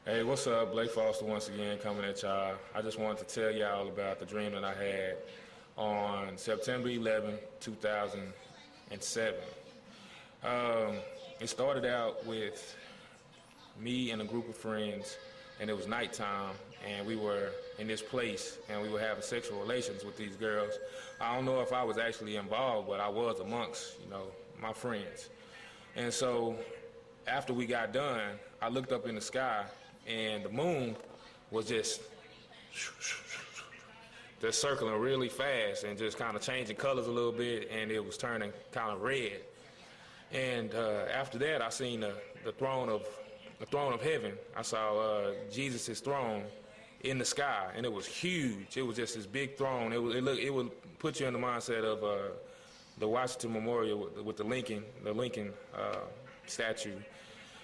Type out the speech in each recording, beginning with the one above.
Hey, what's up? Blake Foster once again coming at y'all. I just wanted to tell y'all about the dream that I had on September 11, 2007. It started out with me and a group of friends, and it was nighttime, and we were in this place, and we were having sexual relations with these girls. I don't know if I was actually involved, but I was amongst, my friends. And so after we got done, I looked up in the sky, and the moon was just circling really fast and just kind of changing colors a little bit, and it was turning kind of red. And after that, I seen the throne of heaven. I saw Jesus' throne in the sky, and it was huge. It was just this big throne. It would put you in the mindset of the Washington Memorial with the Lincoln statue.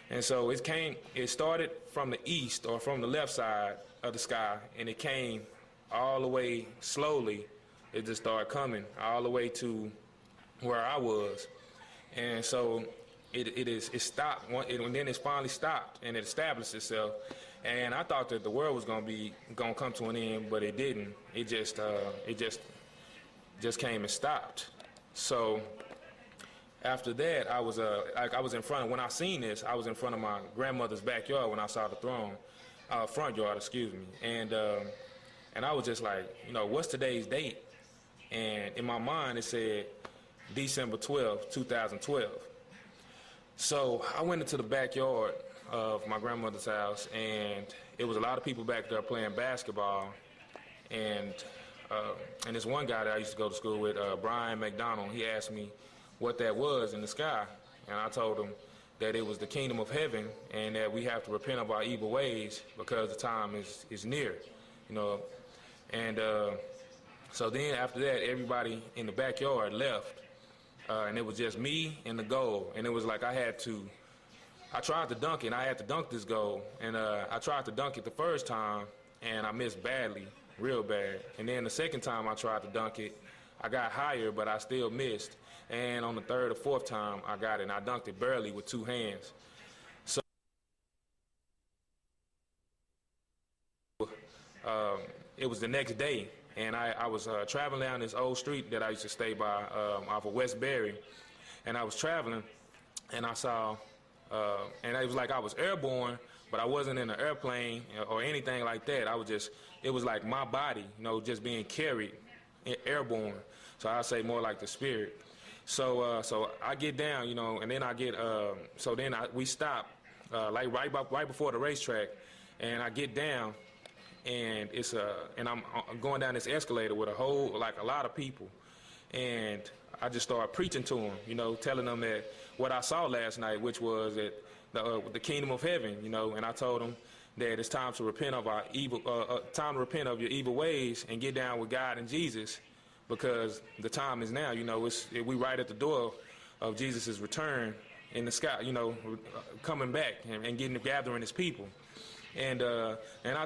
And so it started from the east, or from the left side of the sky, and it came all the way slowly. It just started coming all the way to where I was. And so it stopped, and then it finally stopped, and it established itself. And I thought that the world was gonna come to an end, but it didn't. It just came and stopped. So after that, I was in front of, when I seen this, I was in front of my grandmother's backyard when I saw the throne, front yard, excuse me. And I was just like, what's today's date? And in my mind, it said December 12, 2012. So I went into the backyard of my grandmother's house, and it was a lot of people back there playing basketball. And this one guy that I used to go to school with, Brian McDonald, he asked me what that was in the sky, and I told him that it was the kingdom of heaven, and that we have to repent of our evil ways because the time is near, And so then after that, everybody in the backyard left, and it was just me and the goal. And it was like I tried to dunk it, and I had to dunk this goal, and I tried to dunk it the first time, and I missed badly, real bad. And then the second time I tried to dunk it, I got higher, but I still missed. And on the third or fourth time, I got it, and I dunked it barely with two hands. So it was the next day, and I was traveling down this old street that I used to stay by off of West Berry, and I was traveling, and I saw, and it was like I was airborne, but I wasn't in an airplane or anything like that. It was like my body, just being carried airborne. So I say more like the spirit. So I get down, and then I get, we stop, like right before the racetrack, and I get down, and and I'm going down this escalator with a lot of people, and I just start preaching to them, telling them that what I saw last night, which was that the kingdom of heaven, and I told them that it's time to repent of our evil, time to repent of your evil ways and get down with God and Jesus. Because the time is now, we right at the door of Jesus' return in the sky, coming back and gathering his people. And I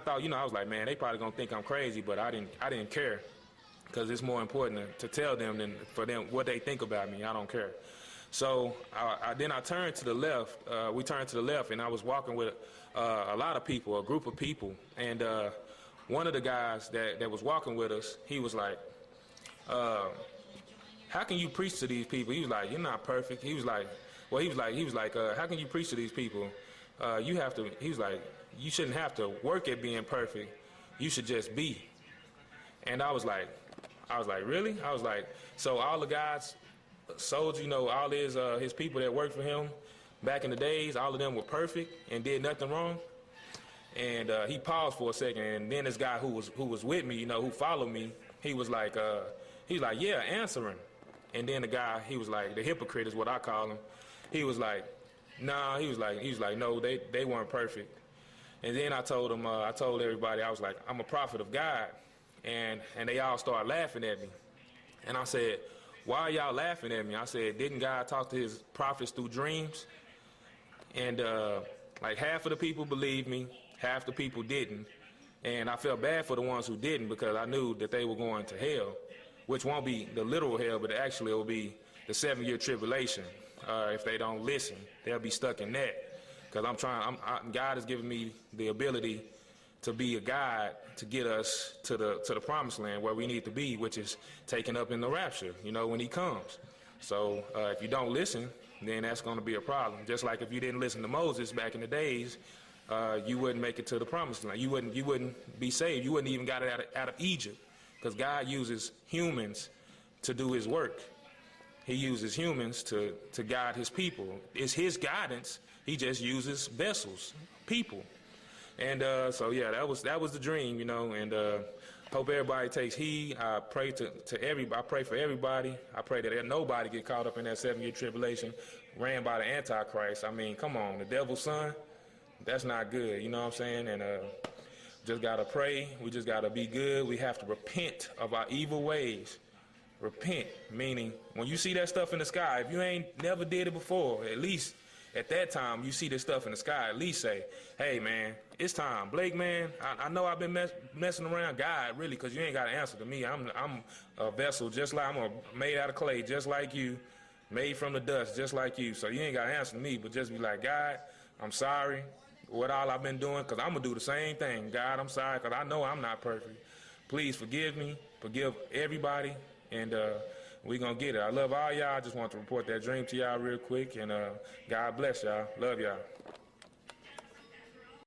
thought, I was like, man, they probably gonna think I'm crazy, but I didn't care, because it's more important to tell them than for them what they think about me. I don't care. So then I turned to the left. We turned to the left, and I was walking with a lot of people, a group of people. And one of the guys that was walking with us, he was like, how can you preach to these people? He was like, you're not perfect. He was like, how can you preach to these people? He was like, you shouldn't have to work at being perfect. You should just be. And I was like, really? I was like, so all the guys, soldiers, all his people that worked for him back in the days, all of them were perfect and did nothing wrong? And he paused for a second, and then this guy who was with me, who followed me, he was like, yeah, answer him. And then the guy, he was like, the hypocrite is what I call him. He was like, nah, he was like, no, they weren't perfect. And then I told everybody, I was like, I'm a prophet of God. And they all started laughing at me. And I said, why are y'all laughing at me? I said, didn't God talk to his prophets through dreams? And like half of the people believed me, half the people didn't. And I felt bad for the ones who didn't, because I knew that they were going to hell, which won't be the literal hell, but actually it will be the 7-year tribulation. If they don't listen, they'll be stuck in that. because God has given me the ability to be a guide to get us to the promised land where we need to be, which is taken up in the rapture, when he comes. So if you don't listen, then that's going to be a problem. Just like if you didn't listen to Moses back in the days, you wouldn't make it to the promised land. You wouldn't be saved. You wouldn't even got it out of Egypt, because God uses humans to do his work. He uses humans to guide his people. It's his guidance. He just uses vessels, people. And so yeah, that was the dream, and hope everybody takes heed. I pray I pray for everybody. I pray that nobody get caught up in that 7-year tribulation ran by the Antichrist. I mean, come on, the devil's son, that's not good, you know what I'm saying? And just gotta pray. We just gotta be good. We have to repent of our evil ways. Repent, meaning when you see that stuff in the sky, if you ain't never did it before, at least at that time you see this stuff in the sky, at least say, hey man, it's time. Blake, man, I know I've been messing around. God, really, because you ain't got to answer to me. I'm a vessel I'm made out of clay just like you, made from the dust just like you. So you ain't got to answer to me, but just be like, God, I'm sorry what all I've been doing, because I'm going to do the same thing. God, I'm sorry, because I know I'm not perfect. Please forgive me, forgive everybody, and we going to get it. I love all y'all. I just want to report that dream to y'all real quick, and God bless y'all. Love y'all.